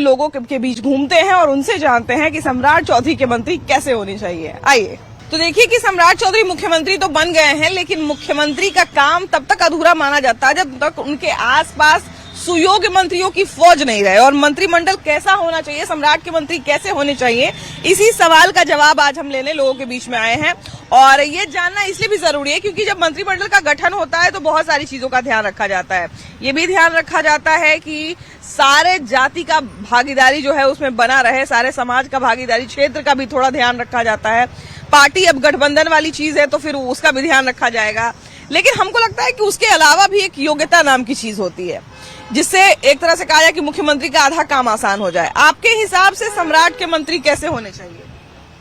लोगों के बीच घूमते हैं और उनसे जानते हैं कि सम्राट चौधरी के मंत्री कैसे होने चाहिए। आइए तो देखिए कि सम्राट चौधरी मुख्यमंत्री तो बन गए हैं, लेकिन मुख्यमंत्री का काम तब तक अधूरा माना जाता है जब तक उनके आसपास सुयोग्य मंत्रियों की फौज नहीं रहे। और मंत्रिमंडल कैसा होना चाहिए, सम्राट के मंत्री कैसे होने चाहिए, इसी सवाल का जवाब आज हम लेने लोगों के बीच में आए हैं। और ये जानना इसलिए भी जरूरी है क्योंकि जब मंत्रिमंडल का गठन होता है तो बहुत सारी चीजों का ध्यान रखा जाता है। ये भी ध्यान रखा जाता है कि सारे जाति का भागीदारी जो है उसमें बना रहे, सारे समाज का भागीदारी, क्षेत्र का भी थोड़ा ध्यान रखा जाता है। पार्टी अब गठबंधन वाली चीज है तो फिर उसका भी ध्यान रखा जाएगा। लेकिन हमको लगता है कि उसके अलावा भी एक योग्यता नाम की चीज होती है जिससे एक तरह से कहा जाए कि मुख्यमंत्री का आधा काम आसान हो जाए। आपके हिसाब से सम्राट के मंत्री कैसे होने चाहिए?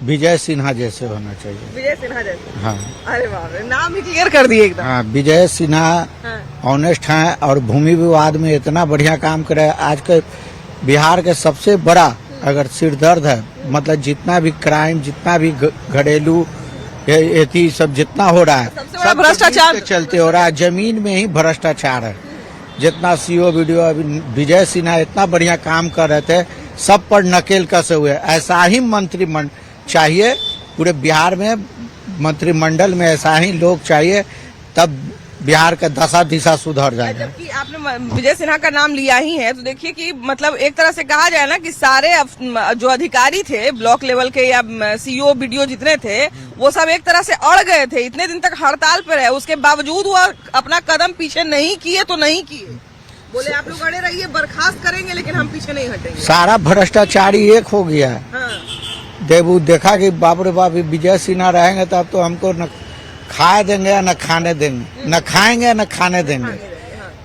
विजय सिन्हा जैसे होना चाहिए। विजय सिन्हा जैसे? हाँ। अरे वाह, नाम ही क्लियर कर दिए एकदम। हाँ, विजय सिन्हा ऑनेस्ट हैं और भूमि विवाद में इतना बढ़िया काम करे। आज के बिहार के सबसे बड़ा अगर सिरदर्द है, मतलब जितना भी क्राइम, जितना भी घरेलू ये सब जितना हो रहा है, सब भ्रष्टाचार चलते हो रहा है। जमीन में ही भ्रष्टाचार है। जितना सीओ वीडियो विजय सिन्हा इतना बढ़िया काम कर रहे थे, सब पर नकेल कसे हुए। ऐसा ही मंत्रिमंडल चाहिए पूरे बिहार में, मंत्रिमंडल में ऐसा ही लोग चाहिए, तब बिहार का दशा दिशा सुधर जाएगा। जबकि आपने विजय सिन्हा का नाम लिया ही है तो देखिए कि मतलब एक तरह से कहा जाए ना कि सारे जो अधिकारी थे ब्लॉक लेवल के या सीईओ बीडीओ जितने थे वो सब एक तरह से अड़ गए थे, इतने दिन तक हड़ताल पर रहे, उसके बावजूद वो अपना कदम पीछे नहीं किए तो नहीं किए। बोले आप लोग अड़े रहिए, बर्खास्त करेंगे लेकिन हम पीछे नहीं हटेंगे। सारा भ्रष्टाचारी एक हो गया है। हाँ। देखा कि बाप रे बाप विजय सिन्हा रहेंगे तब तो हमको न खाए देंगे या न खाने देंगे, न खाएंगे न खाने देंगे।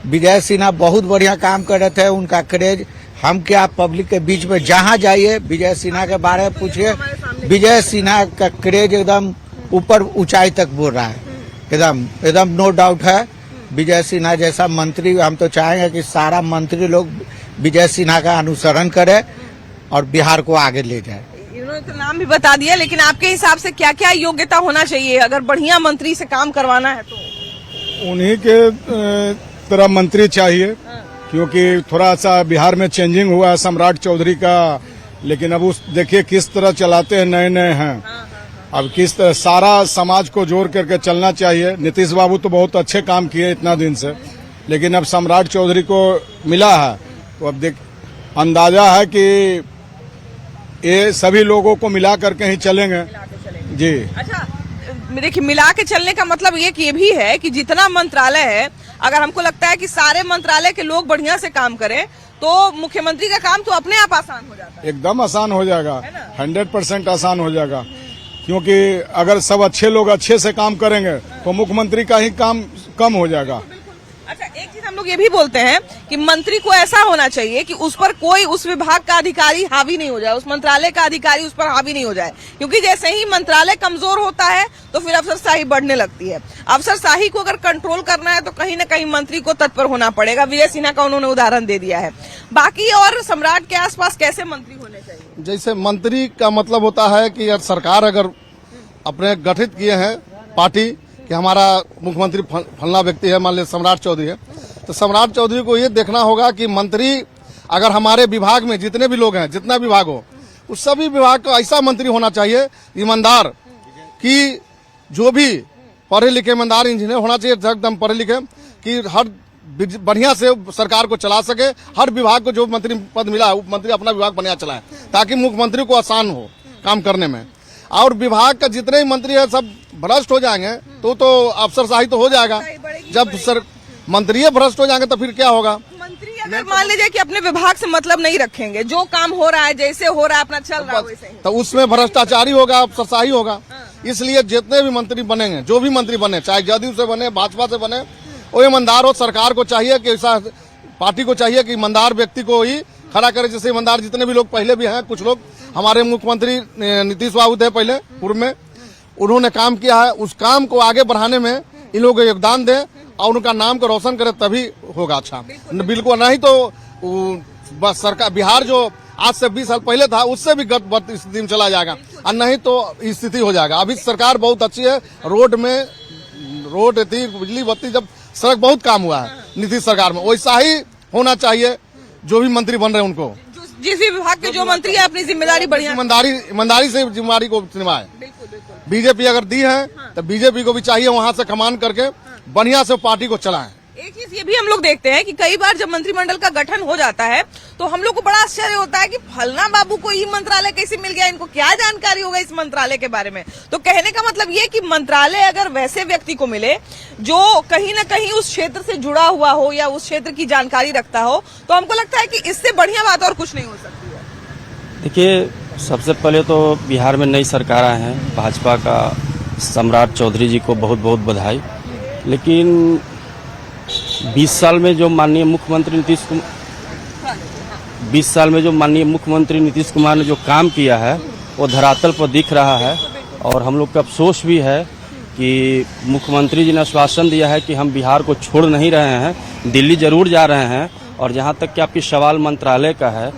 विजय सिन्हा बहुत बढ़िया काम कर रहे थे, उनका क्रेज हम क्या पब्लिक के बीच में जहाँ जाइए विजय सिन्हा के बारे में पूछिए, विजय सिन्हा का क्रेज एकदम ऊपर ऊंचाई तक बोल रहा है। एकदम नो डाउट है। विजय सिन्हा जैसा मंत्री हम तो चाहेंगे कि सारा मंत्री लोग विजय सिन्हा का अनुसरण करे और बिहार को आगे ले जाए। इन्होंने तो नाम भी बता दिया, लेकिन आपके हिसाब से क्या क्या योग्यता होना चाहिए अगर बढ़िया मंत्री से काम करवाना है तो? उन्हीं के तरह मंत्री चाहिए, क्योंकि थोड़ा सा बिहार में चेंजिंग हुआ है सम्राट चौधरी का, लेकिन अब उस देखिए किस तरह चलाते हैं, नए नए हैं। अब किस तरह सारा समाज को जोड़ करके चलना चाहिए। नीतीश बाबू तो बहुत अच्छे काम किए इतना दिन से, लेकिन अब सम्राट चौधरी को मिला है तो अब अंदाजा है कि ये सभी लोगों को मिला करके ही चलेंगे। जी अच्छा, देखिए मिला के चलने का मतलब ये भी है कि जितना मंत्रालय है, अगर हमको लगता है कि सारे मंत्रालय के लोग बढ़िया से काम करें तो मुख्यमंत्री का काम तो अपने आप आसान हो जाता है। एकदम आसान हो जाएगा, 100% आसान हो जाएगा, क्योंकि अगर सब अच्छे लोग अच्छे से काम करेंगे तो मुख्यमंत्री का ही काम कम हो जाएगा। अच्छा, एक चीज हम लोग ये भी बोलते हैं कि मंत्री को ऐसा होना चाहिए कि उस पर कोई उस विभाग का अधिकारी हावी नहीं हो जाए, उस मंत्रालय का अधिकारी उस पर हावी नहीं हो जाए, क्योंकि जैसे ही मंत्रालय कमजोर होता है तो फिर अफसरशाही बढ़ने लगती है। अफसरशाही को अगर कंट्रोल करना है तो कहीं न कहीं मंत्री को तत्पर होना पड़ेगा। विजय सिन्हा का उन्होंने उदाहरण दे दिया है। बाकी और सम्राट के आसपास कैसे मंत्री होने चाहिए? जैसे मंत्री का मतलब होता है कि सरकार अगर अपने गठित किए हैं पार्टी कि हमारा मुख्यमंत्री फलना व्यक्ति है, मान लीजिए सम्राट चौधरी है, तो सम्राट चौधरी को ये देखना होगा कि मंत्री अगर हमारे विभाग में जितने भी लोग हैं, जितना विभाग हो, उस सभी विभाग का ऐसा मंत्री होना चाहिए ईमानदार, कि जो भी पढ़े लिखे ईमानदार इंजीनियर होना चाहिए, एकदम पढ़े लिखे, कि हर बढ़िया से सरकार को चला सके। हर विभाग को जो मंत्री पद मिला है मंत्री अपना विभाग बढ़िया चलाए, ताकि मुख्यमंत्री को आसान हो काम करने में। और विभाग का जितने ही मंत्री है सब भ्रष्ट हो जाएंगे तो अफसरशाही तो हो जाएगा। जब मंत्री भ्रष्ट हो जाएंगे तो फिर क्या होगा? मंत्री अगर मान लीजिए कि अपने विभाग से मतलब नहीं रखेंगे, जो काम हो रहा है जैसे हो रहा है अपना चल रहा है वैसे ही, तो उसमें भ्रष्टाचारी होगा, अफसरशाही होगा। इसलिए जितने भी मंत्री बनेंगे, जो भी मंत्री बने, चाहे जदयू से बने, भाजपा से बने, वो ईमानदार हो। सरकार को चाहिए कि ऐसा पार्टी को चाहिए कि ईमानदार व्यक्ति को ही खड़ा करे। जैसे ईमानदार जितने भी लोग पहले भी हैं, कुछ लोग हमारे मुख्यमंत्री नीतीश बाबू थे पहले पूर्व में, उन्होंने काम किया है। उस काम को आगे बढ़ाने में इन लोगों को योगदान दें और उनका नाम को रोशन करे, तभी होगा अच्छा। बिल्कुल नहीं तो बस सरकार बिहार जो आज से 20 साल पहले था उससे भी गत स्थिति में चला जाएगा, और नहीं तो स्थिति हो जाएगा। अभी सरकार बहुत अच्छी है, रोड थी, बिजली बत्ती, जब सड़क बहुत काम हुआ है नीतीश सरकार में, वैसा ही होना चाहिए जो भी मंत्री बन रहे हैं उनको। जिस भी विभाग के जो मंत्री है अपनी जिम्मेदारी बढ़िया ईमानदारी से जिम्मेदारी को निभाए। बिल्कुल बिल्कुल। बीजेपी अगर दी है तो बीजेपी को भी चाहिए वहाँ से कमान करके बढ़िया से पार्टी को चलाएं। एक चीज ये भी हम लोग देखते हैं कि कई बार जब मंत्रिमंडल का गठन हो जाता है तो हम लोग को बड़ा आश्चर्य होता है कि फलना बाबू को ये मंत्रालय कैसे मिल गया, इनको क्या जानकारी होगा इस मंत्रालय के बारे में। तो कहने का मतलब ये कि मंत्रालय अगर वैसे व्यक्ति को मिले जो कहीं ना कहीं उस क्षेत्र से जुड़ा हुआ हो या उस क्षेत्र की जानकारी रखता हो, तो हमको लगता है कि इससे बढ़िया बात और कुछ नहीं हो सकती है। देखिए, सबसे पहले तो बिहार में नई सरकार आए हैं, भाजपा का सम्राट चौधरी जी को बहुत बहुत बधाई। लेकिन 20 साल में जो माननीय मुख्यमंत्री नीतीश कुमार ने जो काम किया है वो धरातल पर दिख रहा है। और हम लोग का अफसोस भी है कि मुख्यमंत्री जी ने आश्वासन दिया है कि हम बिहार को छोड़ नहीं रहे हैं, दिल्ली जरूर जा रहे हैं। और जहां तक कि आपकी सवाल मंत्रालय का है,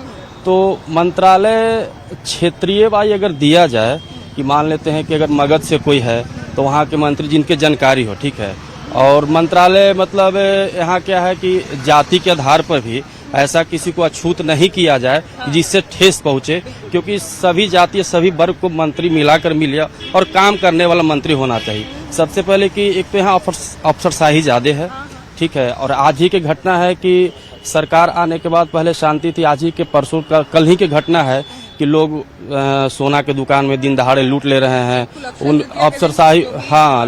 तो मंत्रालय क्षेत्रीय वाई अगर दिया जाए कि मान लेते हैं कि अगर मगध से कोई है तो वहाँ के मंत्री जिनके जानकारी हो, ठीक है। और मंत्रालय मतलब यहाँ क्या है कि जाति के आधार पर भी ऐसा किसी को अछूत नहीं किया जाए जिससे ठेस पहुँचे, क्योंकि सभी जाति सभी वर्ग को मंत्री मिलाकर मिले और काम करने वाला मंत्री होना चाहिए। सबसे पहले कि एक तो यहाँ अफसरशाही ज़्यादा है, ठीक है। और आज ही की घटना है कि सरकार आने के बाद पहले शांति थी, आज ही के परसों कल ही की घटना है कि लोग सोना के दुकान में दिन दहाड़े लूट ले रहे हैं, उन अफसरशाही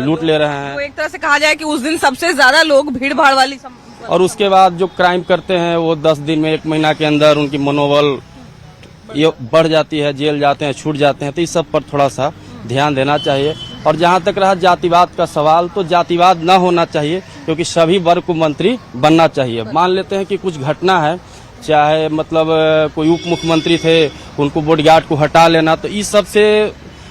लूट ले रहे हैं। तो एक तरह से कहा जाए कि उस दिन सबसे ज्यादा लोग भीड़ भाड़ वाली और उसके बाद जो क्राइम करते हैं वो 10 दिन में 1 महीना के अंदर उनकी मनोबल ये बढ़ जाती है, जेल जाते हैं, छूट जाते हैं। तो इस सब पर थोड़ा सा ध्यान देना चाहिए। और जहाँ तक रहा जातिवाद का सवाल, तो जातिवाद न होना चाहिए, क्योंकि सभी वर्ग को मंत्री बनना चाहिए। मान लेते हैं कि कुछ घटना है, चाहे मतलब कोई उप मुख्यमंत्री थे, उनको बॉडीगार्ड को हटा लेना, तो इस सब से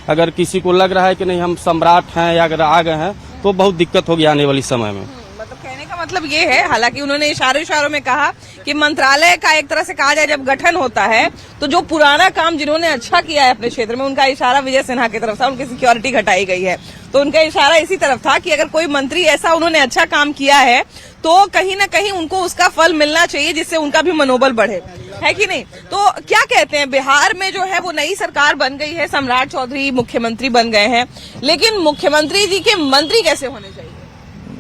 अगर किसी को लग रहा है कि नहीं हम सम्राट हैं या अगर आ गए हैं तो बहुत दिक्कत होगी आने वाली समय में। मतलब कहने का मतलब ये है, हालांकि उन्होंने इशारों में कहा कि मंत्रालय का एक तरह से कहा जाए जब गठन होता है तो जो पुराना काम जिन्होंने अच्छा किया है अपने क्षेत्र में, उनका इशारा विजय सिन्हा की तरफ था, उनकी सिक्योरिटी घटाई गई है। तो उनका इशारा इसी तरफ था कि अगर कोई मंत्री ऐसा उन्होंने अच्छा काम किया है तो कहीं ना कहीं उनको उसका फल मिलना चाहिए, जिससे उनका भी मनोबल बढ़े, है कि नहीं। तो क्या कहते हैं, बिहार में जो है वो नई सरकार बन गई है, सम्राट चौधरी मुख्यमंत्री बन गए हैं, लेकिन मुख्यमंत्री जी के मंत्री कैसे होने चाहिए?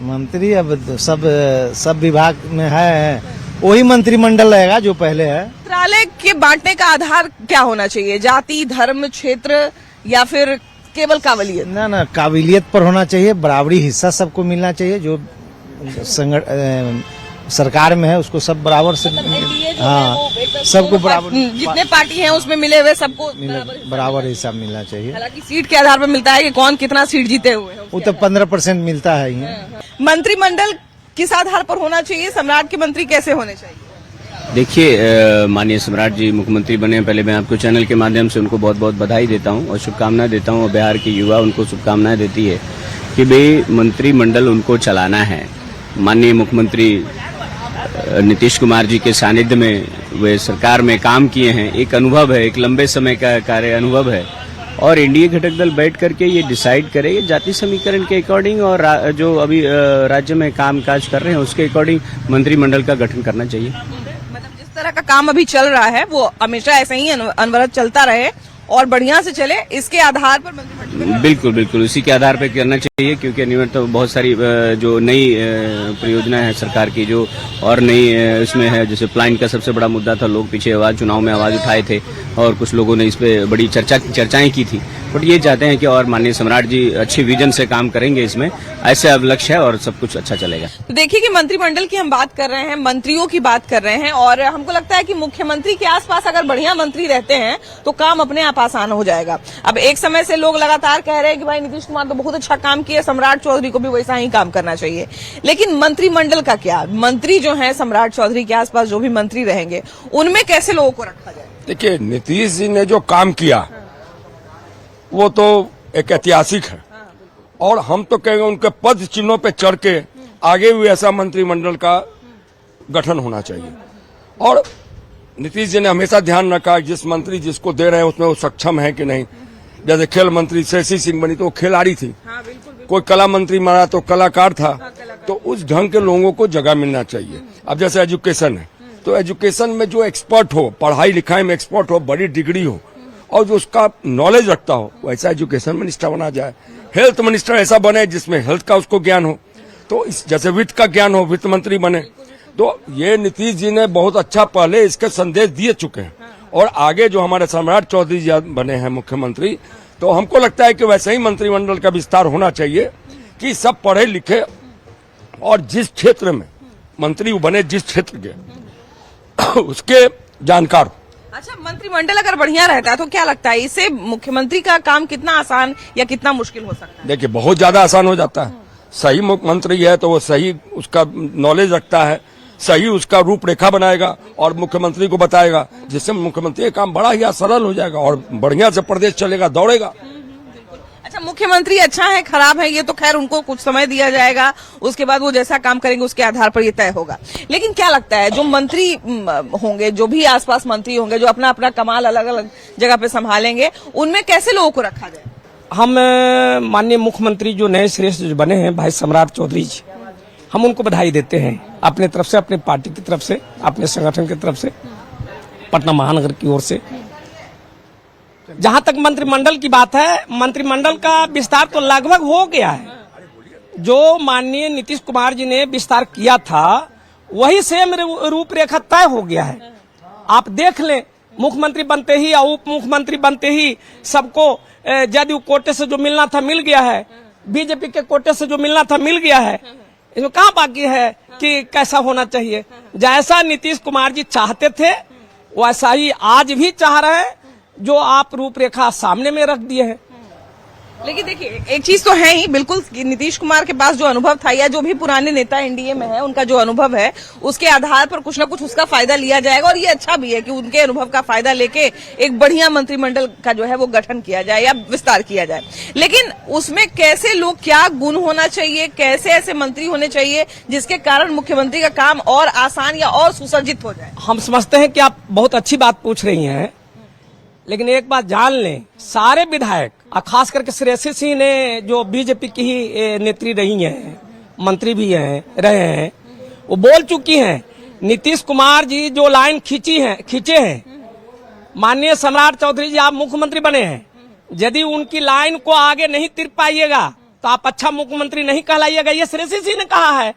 मंत्री अब सब विभाग में है, वही मंत्रिमंडल रहेगा जो पहले है। मंत्रालय के बांटने का आधार क्या होना चाहिए? जाति, धर्म, क्षेत्र या फिर केवल काबिलियत? ना, काबिलियत पर होना चाहिए, बराबरी हिस्सा सबको मिलना चाहिए। जो सरकार में है उसको सब बराबर से, सबको बराबर, जितने पार्टी हैं उसमें मिले हुए सबको बराबर हिस्सा मिलना चाहिए। हालांकि सीट के आधार पर मिलता है कि कौन कितना सीट जीते हुए हैं। वो तो 15% मिलता है ही। मंत्रिमंडल किस आधार पर होना चाहिए? सम्राट के मंत्री कैसे होने चाहिए? देखिए, माननीय सम्राट जी मुख्यमंत्री बने, पहले मैं आपको चैनल के माध्यम से उनको बहुत बहुत बधाई देता हूं और शुभकामनाएं देता हूं। और बिहार की युवा उनको शुभकामनाएं देती है कि भाई मंत्रिमंडल उनको चलाना है। माननीय मुख्यमंत्री नीतीश कुमार जी के सानिध्य में वे सरकार में काम किए हैं, एक अनुभव है, एक लंबे समय का कार्य अनुभव है। और एनडीए घटक दल बैठ करके ये डिसाइड करे, ये जाति समीकरण के अकॉर्डिंग और जो अभी राज्य में काम काज कर रहे हैं उसके अकॉर्डिंग मंत्रिमंडल का गठन करना चाहिए। मतलब जिस तरह का काम अभी चल रहा है वो हमेशा ऐसे ही अनवरत चलता रहे और बढ़िया से चले, इसके आधार पर मंत्रिमंडल बिल्कुल इसी के आधार पर करना चाहिए। क्योंकि अनिवार्य तो बहुत सारी जो नई परियोजना है सरकार की जो और नई इसमें है, जैसे प्लान का सबसे बड़ा मुद्दा था, लोग पीछे चुनाव में आवाज उठाए थे और कुछ लोगों ने इस पे बड़ी चर्चाएं की थी। बट ये चाहते हैं कि और माननीय सम्राट जी अच्छे विजन से काम करेंगे, इसमें ऐसे अब लक्ष्य है और सब कुछ अच्छा चलेगा। तो देखिए कि मंत्रिमंडल की हम बात कर रहे हैं, मंत्रियों की बात कर रहे हैं, और हमको लगता है कि मुख्यमंत्री के आसपास अगर बढ़िया मंत्री रहते हैं तो काम अपने आप आसान हो जाएगा। अब एक समय से लोग लगातार कह रहे हैं कि भाई नीतीश कुमार तो बहुत अच्छा काम किया, सम्राट चौधरी को भी वैसा ही काम करना चाहिए। लेकिन मंत्रिमंडल का क्या, मंत्री जो है सम्राट चौधरी के आसपास जो भी मंत्री रहेंगे उनमें कैसे लोगों को रखा जाए? देखिए, नीतीश जी ने जो काम किया वो तो एक ऐतिहासिक है और हम तो कहेंगे उनके पद चिन्हों पे चढ़ के आगे भी ऐसा मंत्रिमंडल का गठन होना चाहिए। और नीतीश जी ने हमेशा ध्यान रखा जिस मंत्री जिसको दे रहे हैं उसमें वो सक्षम है कि नहीं। जैसे खेल मंत्री शशि सिंह बनी तो वो खिलाड़ी थी, कोई कला मंत्री माना तो कलाकार था, तो उस ढंग के लोगों को जगह मिलना चाहिए। अब जैसे एजुकेशन है, तो एजुकेशन में जो एक्सपर्ट हो, पढ़ाई लिखाई में एक्सपर्ट हो, बड़ी डिग्री हो और जो उसका नॉलेज रखता हो, वैसा एजुकेशन मिनिस्टर बना जाए। हेल्थ मिनिस्टर ऐसा बने जिसमें हेल्थ का उसको ज्ञान हो, तो इस जैसे वित्त का ज्ञान हो, वित्त मंत्री बने। तो ये नीतीश जी ने बहुत अच्छा पहले इसके संदेश दिए चुके हैं और आगे जो हमारे सम्राट चौधरी जी बने हैं मुख्यमंत्री, तो हमको लगता है कि वैसे ही मंत्रिमंडल का विस्तार होना चाहिए कि सब पढ़े लिखे और जिस क्षेत्र में मंत्री बने, जिस क्षेत्र के उसके जानकार हो। अच्छा, मंत्रिमंडल अगर बढ़िया रहता है तो क्या लगता है इससे मुख्यमंत्री का काम कितना आसान या कितना मुश्किल हो सकता है? देखिए, बहुत ज्यादा आसान हो जाता है। सही मुख्यमंत्री है तो वो सही उसका नॉलेज रखता है, सही उसका रूपरेखा बनाएगा और मुख्यमंत्री को बताएगा, जिससे मुख्यमंत्री का काम बड़ा ही सरल हो जाएगा और बढ़िया से प्रदेश चलेगा, दौड़ेगा। अच्छा, मुख्यमंत्री अच्छा है खराब है ये तो खैर उनको कुछ समय दिया जाएगा, उसके बाद वो जैसा काम करेंगे उसके आधार पर ये तय होगा। लेकिन क्या लगता है जो मंत्री होंगे, जो भी आसपास मंत्री होंगे, जो अपना अपना कमाल अलग अलग जगह पे संभालेंगे, उनमें कैसे लोगों को रखा जाए? हम माननीय मुख्यमंत्री जो नए श्रेष्ठ जो बने हैं भाई सम्राट चौधरी जी, हम उनको बधाई देते हैं अपने तरफ से, अपने पार्टी की तरफ से, अपने संगठन की तरफ से, पटना महानगर की ओर से। जहां तक मंत्रिमंडल की बात है, मंत्रिमंडल का विस्तार तो लगभग हो गया है। जो माननीय नीतीश कुमार जी ने विस्तार किया था वही सेम रूपरेखा तय हो गया है। आप देख लें, मुख्यमंत्री बनते ही और उप मुख्यमंत्री बनते ही सबको जदयू कोटे से जो मिलना था मिल गया है, बीजेपी के कोटे से जो मिलना था मिल गया है। इसमें कहाँ बाकी है कि कैसा होना चाहिए? जैसा नीतीश कुमार जी चाहते थे वैसा ही आज भी चाह रहे हैं, जो आप रूपरेखा सामने में रख दिए हैं। लेकिन देखिए, एक चीज तो है ही बिल्कुल, नीतीश कुमार के पास जो अनुभव था या जो भी पुराने नेता एनडीए में है उनका जो अनुभव है उसके आधार पर कुछ ना कुछ उसका फायदा लिया जाएगा और ये अच्छा भी है कि उनके अनुभव का फायदा लेके एक बढ़िया मंत्रिमंडल का जो है वो गठन किया जाए या विस्तार किया जाए। लेकिन उसमें कैसे लोग, क्या गुण होना चाहिए, कैसे ऐसे मंत्री होने चाहिए जिसके कारण मुख्यमंत्री का काम और आसान या और सुसज्जित हो जाए? हम समझते हैं कि आप बहुत अच्छी बात पूछ रही हैं, लेकिन एक बात जान लें, सारे विधायक और खास करके श्रेयसी सिंह ने जो बीजेपी की ही नेत्री रही हैं, मंत्री भी रहे हैं, वो बोल चुकी हैं नीतीश कुमार जी जो लाइन खींचे हैं, माननीय सम्राट चौधरी जी आप मुख्यमंत्री बने हैं, यदि उनकी लाइन को आगे नहीं तिर पाइएगा तो आप अच्छा मुख्यमंत्री नहीं कहलाइएगा, ये श्रेयसी सिंह ने कहा है।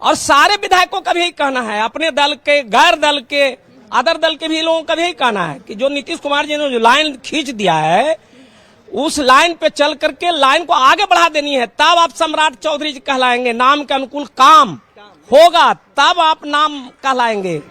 और सारे विधायकों का भी यही कहना है, अपने दल के, गैर दल के, अदर दल के भी लोगों का भी यही कहना है कि जो नीतीश कुमार जी ने जो लाइन खींच दिया है उस लाइन पे चल करके लाइन को आगे बढ़ा देनी है, तब आप सम्राट चौधरी जी कहलाएंगे। नाम के अनुकूल काम होगा तब आप नाम कहलाएंगे।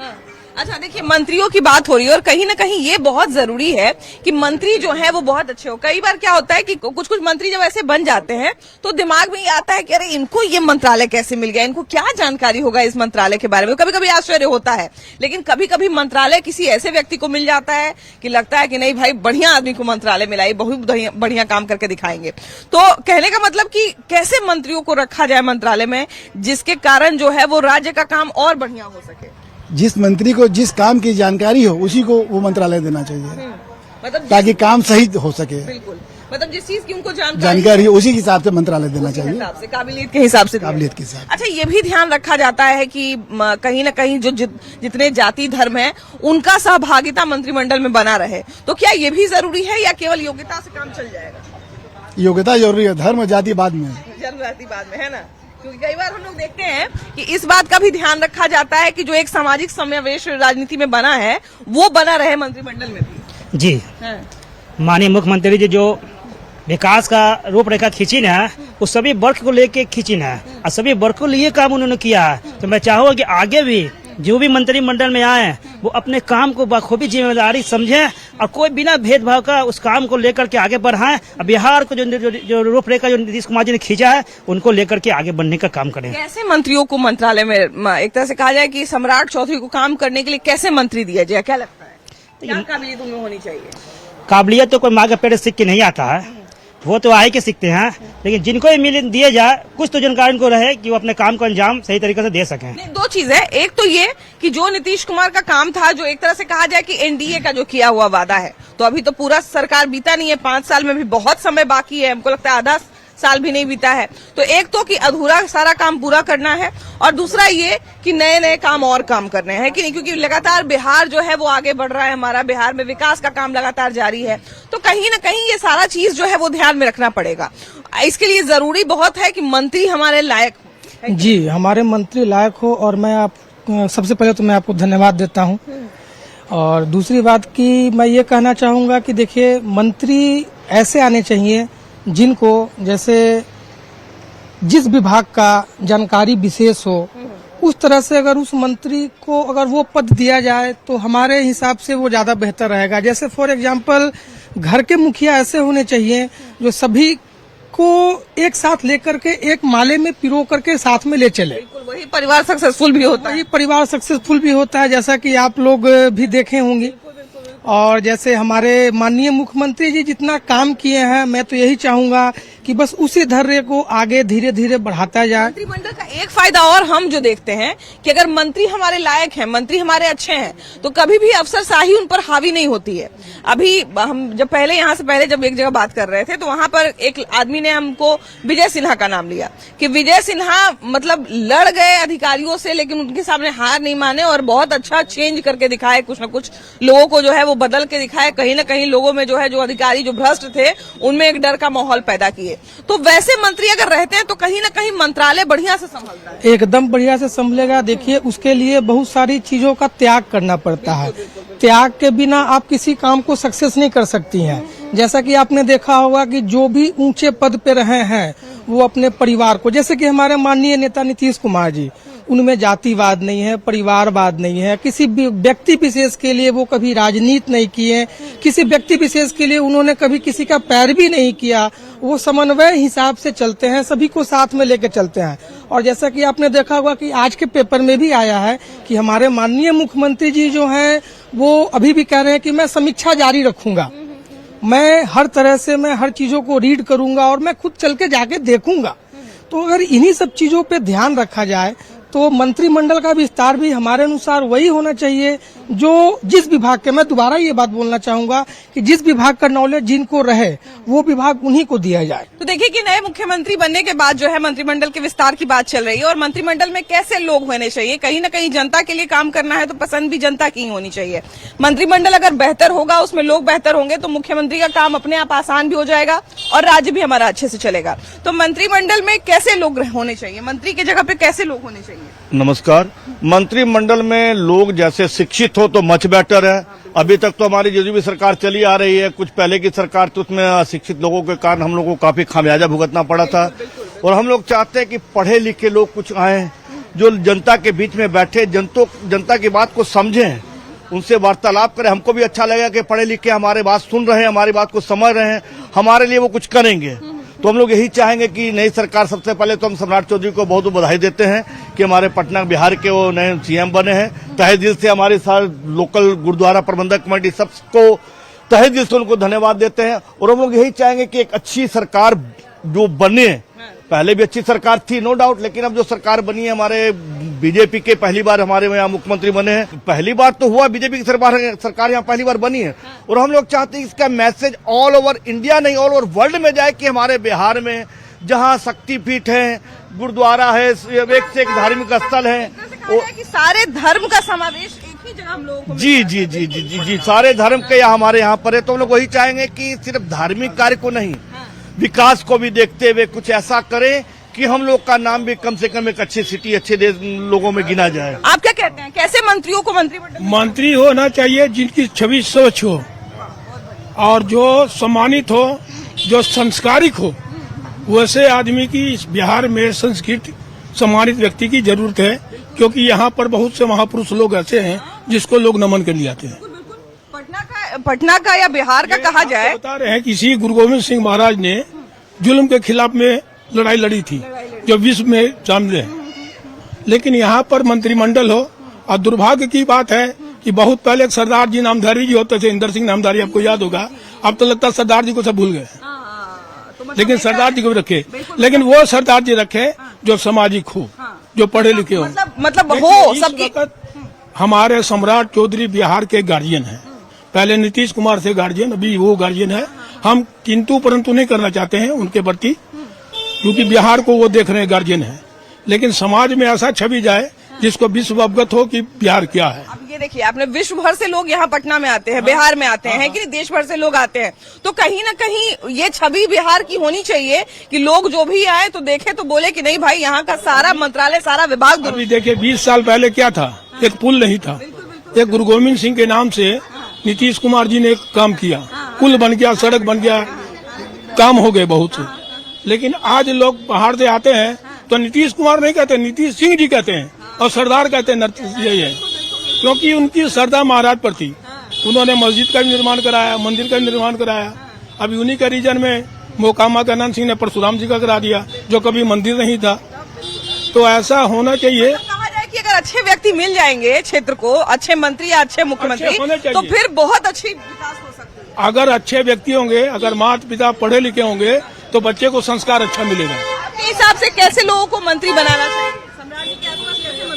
अच्छा, देखिए, मंत्रियों की बात हो रही है और कहीं ना कहीं ये बहुत जरूरी है कि मंत्री जो है वो बहुत अच्छे हो। कई बार क्या होता है कि कुछ कुछ मंत्री जब ऐसे बन जाते हैं तो दिमाग में ये आता है कि अरे इनको ये मंत्रालय कैसे मिल गया, इनको क्या जानकारी होगा इस मंत्रालय के बारे में। कभी कभी आश्चर्य होता है, लेकिन कभी कभी मंत्रालय किसी ऐसे व्यक्ति को मिल जाता है कि लगता है कि नहीं भाई, बढ़िया आदमी को मंत्रालय मिला, ये बहुत बढ़िया काम करके दिखाएंगे। तो कहने का मतलब कि कैसे मंत्रियों को रखा जाए मंत्रालय में जिसके कारण जो है वो राज्य का काम और बढ़िया हो सके। जिस मंत्री को जिस काम की जानकारी हो उसी को वो मंत्रालय देना चाहिए, मतलब ताकि काम सही हो सके। बिल्कुल, मतलब जिस चीज की उनको जानकारी उसी के हिसाब से मंत्रालय देना चाहिए, काबिलियत के हिसाब से। काबिलियत के हिसाब। अच्छा, ये भी ध्यान रखा जाता है कि कहीं ना कहीं जो जितने जाति धर्म है उनका सहभागिता मंत्रिमंडल में बना रहे, तो क्या ये भी जरूरी है या केवल योग्यता से काम चल जाएगा? योग्यता जरूरी है, धर्म जाति बाद में, जाति बाद में, है ना? क्योंकि कई बार हम लोग देखते हैं कि इस बात का भी ध्यान रखा जाता है कि जो एक सामाजिक समावेश राजनीति में बना है वो बना रहे मंत्रिमंडल में भी। जी, माननीय मुख्यमंत्री जी जो विकास का रूपरेखा खींची ना, वो सभी वर्ग को लेके खींची ना और सभी वर्ग को लिए काम उन्होंने किया है। तो मैं चाहूँगा कि आगे भी जो भी मंत्रिमंडल में आए वो अपने काम को बखूबी जिम्मेदारी समझें और कोई बिना भेदभाव का उस काम को लेकर के आगे बढ़ाएं और बिहार को जो रूपरेखा जो नीतीश कुमार जी ने खींचा है उनको लेकर के आगे बढ़ने का काम करें। कैसे मंत्रियों को मंत्रालय में, एक तरह से कहा जाए कि सम्राट चौधरी को काम करने के लिए कैसे मंत्री दिया जाए, क्या लगता है, क्या काबिलियत उनमें होनी चाहिए? काबिलियत तो कोई माँ के पेड़ सीख के नहीं आता है, वो तो आए के सीखते हैं, लेकिन जिनको भी मिल दिए जाए कुछ तो जानकारी उनको रहे कि वो अपने काम को अंजाम सही तरीके से दे सकें। दो चीज है, एक तो ये कि जो नीतीश कुमार का काम था, जो एक तरह से कहा जाए कि एनडीए का जो किया हुआ वादा है, तो अभी तो पूरा सरकार बीता नहीं है, 5 साल में भी बहुत समय बाकी है, हमको लगता है आधा साल भी नहीं बीता है। तो एक तो कि अधूरा सारा काम पूरा करना है, और दूसरा ये कि नए नए काम और काम करने हैं कि नहीं, क्योंकि लगातार बिहार जो है वो आगे बढ़ रहा है, हमारा बिहार में विकास का काम लगातार जारी है। तो कहीं ना कहीं ये सारा चीज जो है वो ध्यान में रखना पड़ेगा। इसके लिए जरूरी बहुत है कि मंत्री हमारे लायक हो। जी, हमारे मंत्री लायक हो, और मैं सबसे पहले तो मैं आपको धन्यवाद देता हूं। और दूसरी बात कि मैं ये कहना चाहूंगा कि देखिए, मंत्री ऐसे आने चाहिए जिनको जैसे जिस विभाग का जानकारी विशेष हो, उस तरह से अगर उस मंत्री को अगर वो पद दिया जाए तो हमारे हिसाब से वो ज्यादा बेहतर रहेगा। जैसे फॉर एग्जांपल घर के मुखिया ऐसे होने चाहिए जो सभी को एक साथ लेकर के एक माले में पिरो करके साथ में ले चले। बिल्कुल, वही परिवार सक्सेसफुल भी होता है। वही परिवार सक्सेसफुल भी होता है, जैसा कि आप लोग भी देखे होंगे। और जैसे हमारे माननीय मुख्यमंत्री जी जितना काम किए हैं, मैं तो यही चाहूंगा कि बस उसी धैर्य को आगे धीरे धीरे बढ़ाता जाए। मंत्रिमंडल का एक फायदा और हम जो देखते हैं कि अगर मंत्री हमारे लायक हैं, मंत्री हमारे अच्छे हैं, तो कभी भी अफसरशाही उन पर हावी नहीं होती है। अभी हम जब पहले यहाँ से पहले जब एक जगह बात कर रहे थे तो वहां पर एक आदमी ने हमको विजय सिन्हा का नाम लिया कि विजय सिन्हा मतलब लड़ गए अधिकारियों से, लेकिन उनके सामने हार नहीं माने और बहुत अच्छा चेंज करके दिखाए, कुछ न कुछ लोगों को जो है वो बदल के दिखाए। कहीं न कहीं लोगों में जो है जो अधिकारी जो भ्रष्ट थे उनमें एक डर का माहौल पैदा किए। तो वैसे मंत्री अगर रहते हैं तो कहीं न कहीं मंत्रालय बढ़िया से संभलता है, एकदम बढ़िया से संभलेगा। देखिए, उसके लिए बहुत सारी चीजों का त्याग करना पड़ता है। त्याग के बिना आप किसी काम को सक्सेस नहीं कर सकती हैं। जैसा कि आपने देखा होगा कि जो भी ऊंचे पद पे रहे हैं वो अपने परिवार को, जैसे कि हमारे माननीय नेता नीतीश कुमार जी, उनमें जातिवाद नहीं है, परिवारवाद नहीं है, किसी भी व्यक्ति विशेष के लिए वो कभी राजनीति नहीं किए, किसी व्यक्ति विशेष के लिए उन्होंने कभी किसी का पैरवी नहीं किया। वो समन्वय हिसाब से चलते हैं, सभी को साथ में लेकर चलते हैं। और जैसा कि आपने देखा होगा कि आज के पेपर में भी आया है कि हमारे माननीय मुख्यमंत्री जी जो हैं वो अभी भी कह रहे हैं कि मैं समीक्षा जारी रखूंगा, मैं हर तरह से मैं हर चीजों को रीड करूंगा और मैं खुद चल के जाके देखूंगा। तो अगर इन्हीं सब चीजों पे ध्यान रखा जाए तो मंत्रिमंडल का विस्तार भी हमारे अनुसार वही होना चाहिए जो जिस विभाग के, मैं दोबारा ये बात बोलना चाहूंगा कि जिस विभाग का नॉलेज जिनको रहे वो विभाग उन्हीं को दिया जाए। तो देखिए कि नए मुख्यमंत्री बनने के बाद जो है मंत्रिमंडल के विस्तार की बात चल रही है और मंत्रिमंडल में कैसे लोग होने चाहिए। कहीं न कहीं जनता के लिए काम करना है तो पसंद भी जनता की ही होनी चाहिए। मंत्रिमंडल अगर बेहतर होगा, उसमें लोग बेहतर होंगे तो मुख्यमंत्री का काम अपने आप आसान भी हो जाएगा और राज्य भी हमारा अच्छे से चलेगा। तो मंत्रिमंडल में कैसे लोग होने चाहिए, मंत्री की जगह पे कैसे लोग होने चाहिए? नमस्कार। मंत्रिमंडल में लोग जैसे शिक्षित हो तो मच बेटर है। अभी तक तो हमारी जो भी सरकार चली आ रही है, कुछ पहले की सरकार तो उसमें अशिक्षित लोगों के कारण हम लोगों को काफी खामियाजा भुगतना पड़ा था। और हम लोग चाहते हैं कि पढ़े लिखे लोग कुछ आए जो जनता के बीच में बैठे, जनता की बात को समझें, उनसे वार्तालाप करें। हमको भी अच्छा लगेगा कि पढ़े लिखे हमारी बात सुन रहे हैं, हमारी बात को समझ रहे हैं, हमारे लिए वो कुछ करेंगे। तो हम लोग यही चाहेंगे कि नई सरकार, सबसे पहले तो हम सम्राट चौधरी को बहुत बधाई देते हैं कि हमारे पटना बिहार के वो नए सीएम बने हैं। तहे दिल से हमारे सारे लोकल गुरुद्वारा प्रबंधक कमेटी सबको तहे दिल से उनको धन्यवाद देते हैं। और हम लोग यही चाहेंगे कि एक अच्छी सरकार जो बने, पहले भी अच्छी सरकार थी नो डाउट, लेकिन अब जो सरकार बनी है हमारे बीजेपी के, पहली बार हमारे यहाँ मुख्यमंत्री बने हैं, पहली बार तो हुआ बीजेपी की सरकार यहाँ पहली बार बनी है। और हम लोग चाहते हैं इसका मैसेज ऑल ओवर इंडिया नहीं ऑल ओवर वर्ल्ड में जाए कि हमारे बिहार में जहाँ शक्तिपीठ है, गुरुद्वारा है, एक से एक धार्मिक स्थल है, कि सारे धर्म का समावेश एक ही जगह हम लोगों को जी जी जी जी जी जी सारे धर्म के हमारे यहाँ पर है। तो हम लोग वही चाहेंगे कि सिर्फ धार्मिक कार्य को नहीं, विकास को भी देखते हुए कुछ ऐसा करें कि हम लोग का नाम भी कम से कम एक अच्छी सिटी, अच्छे देश लोगों में गिना जाए। आप क्या कहते हैं, कैसे मंत्रियों को मंत्री होना चाहिए जिनकी छवि स्वच्छ हो और जो सम्मानित हो, जो संस्कारिक हो। वैसे आदमी की इस बिहार में संस्कृत सम्मानित व्यक्ति की जरूरत है, क्योंकि यहाँ पर बहुत से महापुरुष लोग ऐसे हैं जिसको लोग नमन कर आते हैं। पटना का या बिहार का कहा जाए, बता रहे हैं किसी गुरु गोविंद सिंह महाराज ने जुल्म के खिलाफ में लड़ाई लड़ी थी जो विश्व में जानते हैं। लेकिन यहाँ पर मंत्रिमंडल हो, और दुर्भाग्य की बात है कि बहुत पहले सरदार जी नामधारी जी होते थे, इंदर सिंह नामधारी, आपको याद होगा। अब तो लगता है सरदार जी को सब भूल गए, लेकिन सरदार जी को भी रखे, लेकिन वो सरदार जी रखे जो सामाजिक हो, जो पढ़े लिखे हो। मतलब हो सबकी। हमारे सम्राट चौधरी बिहार के गार्जियन हैं, पहले नीतीश कुमार से गार्जियन, अभी वो गार्जियन है। हम किंतु परंतु नहीं करना चाहते हैं उनके प्रति, क्योंकि बिहार को वो देख रहे हैं, गार्जियन है। लेकिन समाज में ऐसा छवि जाए जिसको विश्व अवगत हो कि बिहार क्या है। अब ये देखिए, आपने विश्व भर से लोग यहाँ पटना में आते हैं, बिहार में आते हैं, कि देश भर से लोग आते हैं, तो कहीं ना कहीं ये छवि बिहार की होनी चाहिए कि लोग जो भी आए तो देखे तो बोले कि नहीं भाई, यहाँ का सारा मंत्रालय, सारा विभाग। अभी देखिए 20 साल पहले क्या था, एक पुल नहीं था। एक गुरु गोविंद सिंह के नाम से नीतीश कुमार जी ने एक काम किया, पुल बन गया, सड़क बन गया, काम हो गए बहुत से। लेकिन आज लोग बाहर से आते हैं तो नीतीश कुमार नहीं कहते, नीतीश सिंह जी कहते हैं, और सरदार कहते हैं। यही है, क्योंकि उनकी श्रद्धा महाराज पर थी। उन्होंने मस्जिद का भी निर्माण कराया, मंदिर का भी निर्माण कराया। अभी उन्हीं के रीजन में मोकामा का अनंत सिंह ने परशुराम जी का करा दिया, जो कभी मंदिर नहीं था। तो ऐसा होना चाहिए। कहा जाए कि अगर अच्छे व्यक्ति मिल जाएंगे क्षेत्र को, अच्छे मंत्री या अच्छे मुख्यमंत्री, तो फिर बहुत अच्छी विकास हो सकती है। अगर अच्छे व्यक्ति होंगे, अगर माता पिता पढ़े लिखे होंगे, तो बच्चे को संस्कार अच्छा मिलेगा। आपके हिसाब से कैसे लोगों को मंत्री बनाना चाहिए?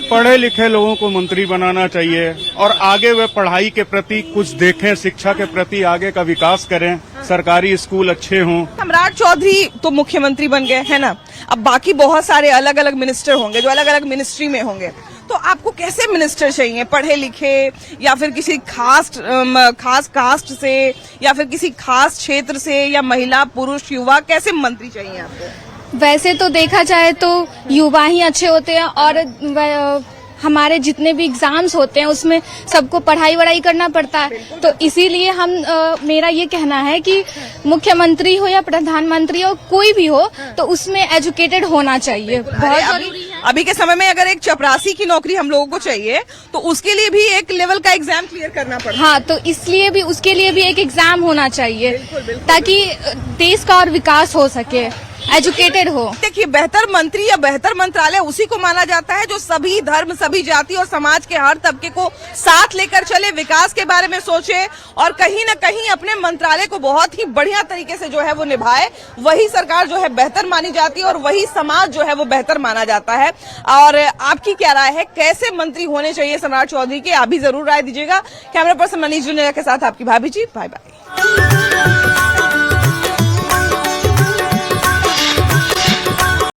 पढ़े लिखे लोगों को मंत्री बनाना चाहिए और आगे वे पढ़ाई के प्रति कुछ देखें, शिक्षा के प्रति आगे का विकास करें, सरकारी स्कूल अच्छे हों। सम्राट चौधरी तो मुख्यमंत्री बन गए हैं ना, अब बाकी बहुत सारे अलग अलग मिनिस्टर होंगे जो अलग अलग मिनिस्ट्री में होंगे, तो आपको कैसे मिनिस्टर चाहिए? पढ़े लिखे या फिर किसी खास कास्ट से या फिर किसी खास क्षेत्र से, या महिला पुरुष युवा, कैसे मंत्री चाहिए आपको? वैसे तो देखा जाए तो युवा ही अच्छे होते हैं, और हमारे जितने भी एग्जाम्स होते हैं उसमें सबको पढ़ाई वढ़ाई करना पड़ता है, तो इसीलिए मेरा ये कहना है कि मुख्यमंत्री हो या प्रधानमंत्री हो, कोई भी हो, तो उसमें एजुकेटेड होना चाहिए, बहुत जरूरी है। अभी के समय में अगर एक चपरासी की नौकरी हम लोगों को चाहिए तो उसके लिए भी एक लेवल का एग्जाम क्लियर करना पड़ता है। हाँ, तो इसलिए भी उसके लिए भी एक एग्जाम होना चाहिए, ताकि देश का और विकास हो सके, एजुकेटेड हो। देखिए, बेहतर मंत्री या बेहतर मंत्रालय उसी को माना जाता है जो सभी धर्म, सभी जाति और समाज के हर तबके को साथ लेकर चले, विकास के बारे में सोचे और कहीं न कहीं अपने मंत्रालय को बहुत ही बढ़िया तरीके से जो है वो निभाए। वही सरकार जो है बेहतर मानी जाती है और वही समाज जो है वो बेहतर माना जाता है। और आपकी क्या राय है, कैसे मंत्री होने चाहिए सम्राट चौधरी के? आप भी जरूर राय दीजिएगा। कैमरा पर्सन मनीष जुनेजा के साथ आपकी भाभी जी, बाय बाय।